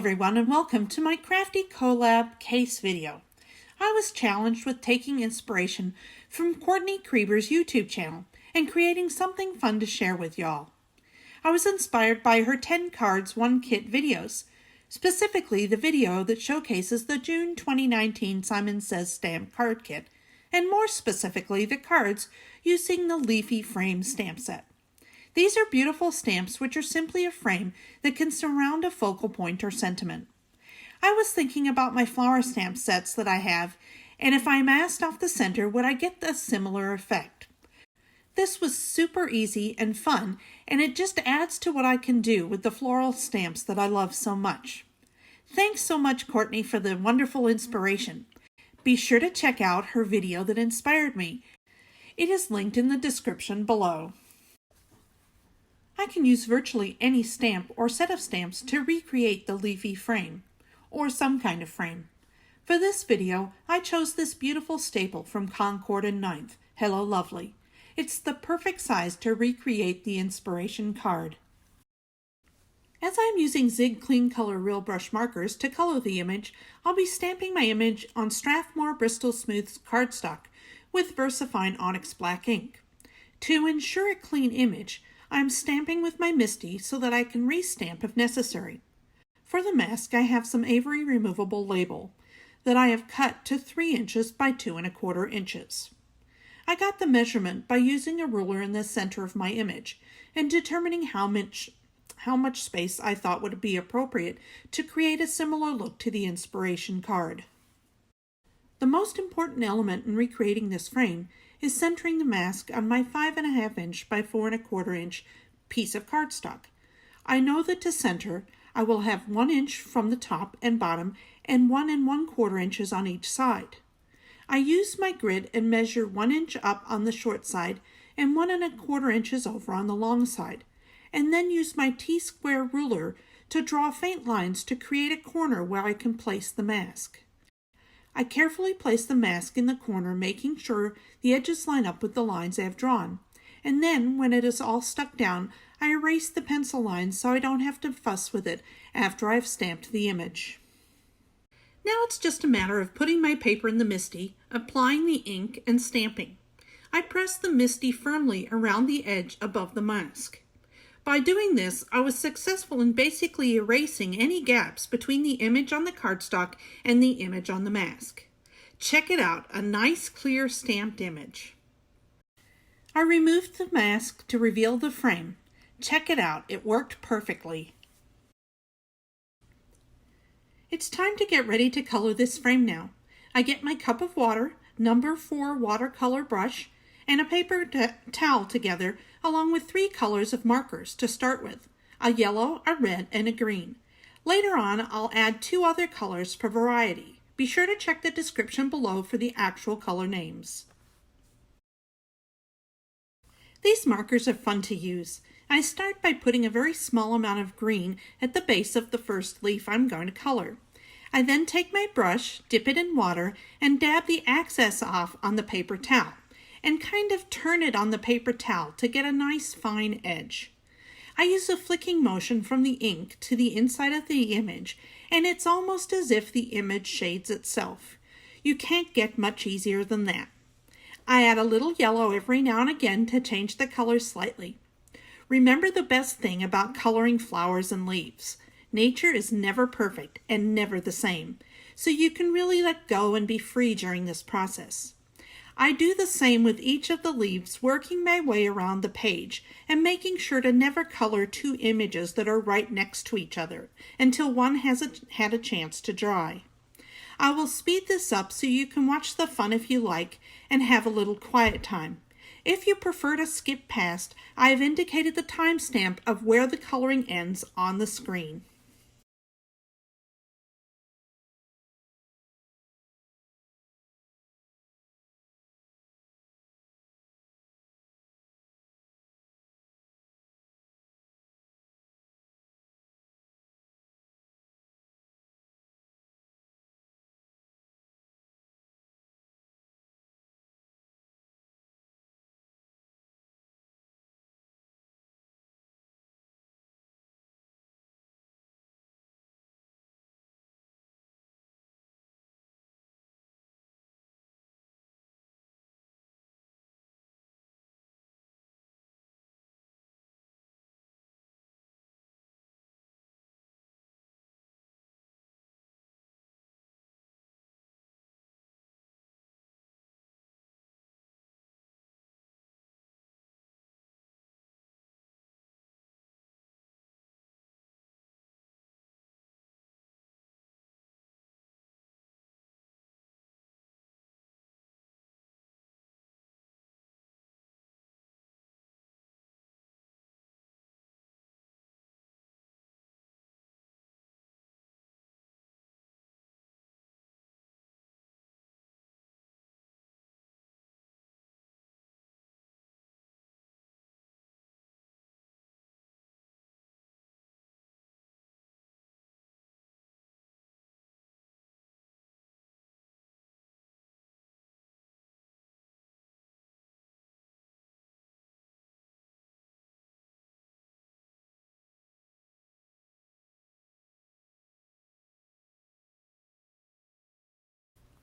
everyone, and welcome to my Crafty Collab case video. I was challenged with taking inspiration from Courtney Krieber's YouTube channel and creating something fun to share with y'all. I was inspired by her 10 cards 1 kit videos, specifically the video that showcases the June 2019 Simon Says stamp card kit, and more specifically the cards using the Leafy frame stamp set. These are beautiful stamps which are simply a frame that can surround a focal point or sentiment. I was thinking about my flower stamp sets that I have, and if I masked off the center, would I get a similar effect? This was super easy and fun, and it just adds to what I can do with the floral stamps that I love so much. Thanks so much, Courtney, for the wonderful inspiration. Be sure to check out her video that inspired me. It is linked in the description below. I can use virtually any stamp or set of stamps to recreate the Leafy frame, or some kind of frame. For this video, I chose this beautiful staple from Concord and 9th, Hello Lovely. It's the perfect size to recreate the inspiration card. As I'm using Zig Clean Color Real Brush markers to color the image, I'll be stamping my image on Strathmore Bristol Smooth cardstock with VersaFine Onyx Black ink. To ensure a clean image, I'm stamping with my MISTI so that I can restamp if necessary. For the mask, I have some Avery removable label that I have cut to 3 inches by 2 1/4 inches. I got the measurement by using a ruler in the center of my image and determining how much space I thought would be appropriate to create a similar look to the inspiration card. The most important element in recreating this frame is centering the mask on my 5 1/2 inch by 4 1/4 inch piece of cardstock. I know that to center, I will have 1 inch from the top and bottom and 1 1/4 inches on each side. I use my grid and measure 1 inch up on the short side and 1 1/4 inches over on the long side, and then use my T-square ruler to draw faint lines to create a corner where I can place the mask. I carefully place the mask in the corner, making sure the edges line up with the lines I have drawn. And then, when it is all stuck down, I erase the pencil lines so I don't have to fuss with it after I've stamped the image. Now it's just a matter of putting my paper in the MISTI, applying the ink, and stamping. I press the MISTI firmly around the edge above the mask. By doing this, I was successful in basically erasing any gaps between the image on the cardstock and the image on the mask. Check it out, a nice clear stamped image. I removed the mask to reveal the frame. Check it out, it worked perfectly. It's time to get ready to color this frame now. I get my cup of water, number 4 watercolor brush, and a paper towel together, along with 3 colors of markers to start with, a yellow, a red, and a green. Later on, I'll add 2 other colors for variety. Be sure to check the description below for the actual color names. These markers are fun to use. I start by putting a very small amount of green at the base of the first leaf I'm going to color. I then take my brush, dip it in water, and dab the excess off on the paper towel, and kind of turn it on the paper towel to get a nice fine edge. I use a flicking motion from the ink to the inside of the image, and it's almost as if the image shades itself. You can't get much easier than that. I add a little yellow every now and again to change the color slightly. Remember the best thing about coloring flowers and leaves. Nature is never perfect and never the same, so you can really let go and be free during this process. I do the same with each of the leaves, working my way around the page and making sure to never color 2 images that are right next to each other until one has had a chance to dry. I will speed this up so you can watch the fun if you like and have a little quiet time. If you prefer to skip past, I have indicated the timestamp of where the coloring ends on the screen.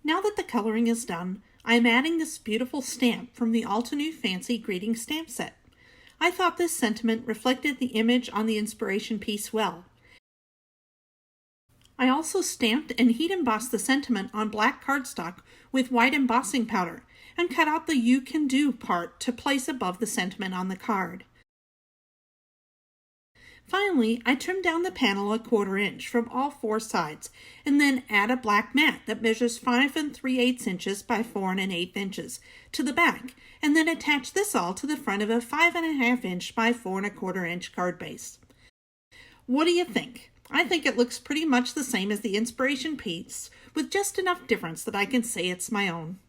Now that the coloring is done, I am adding this beautiful stamp from the Altenew Fancy Greeting Stamp Set. I thought this sentiment reflected the image on the inspiration piece well. I also stamped and heat embossed the sentiment on black cardstock with white embossing powder and cut out the "You Can Do" part to place above the sentiment on the card. Finally, I trimmed down the panel a 1/4 inch from all 4 sides and then add a black mat that measures 5 3/8 inches by 4 1/8 inches to the back, and then attach this all to the front of a 5 1/2 inch by 4 1/4 inch card base. What do you think? I think it looks pretty much the same as the inspiration piece, with just enough difference that I can say it's my own.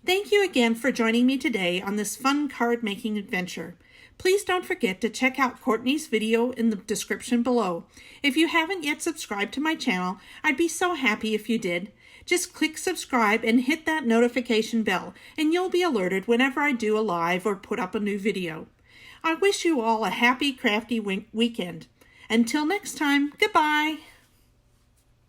Thank you again for joining me today on this fun card making adventure. Please don't forget to check out Courtney's video in the description below. If you haven't yet subscribed to my channel, I'd be so happy if you did. Just click subscribe and hit that notification bell, and you'll be alerted whenever I do a live or put up a new video. I wish you all a happy crafty weekend. Until next time, goodbye.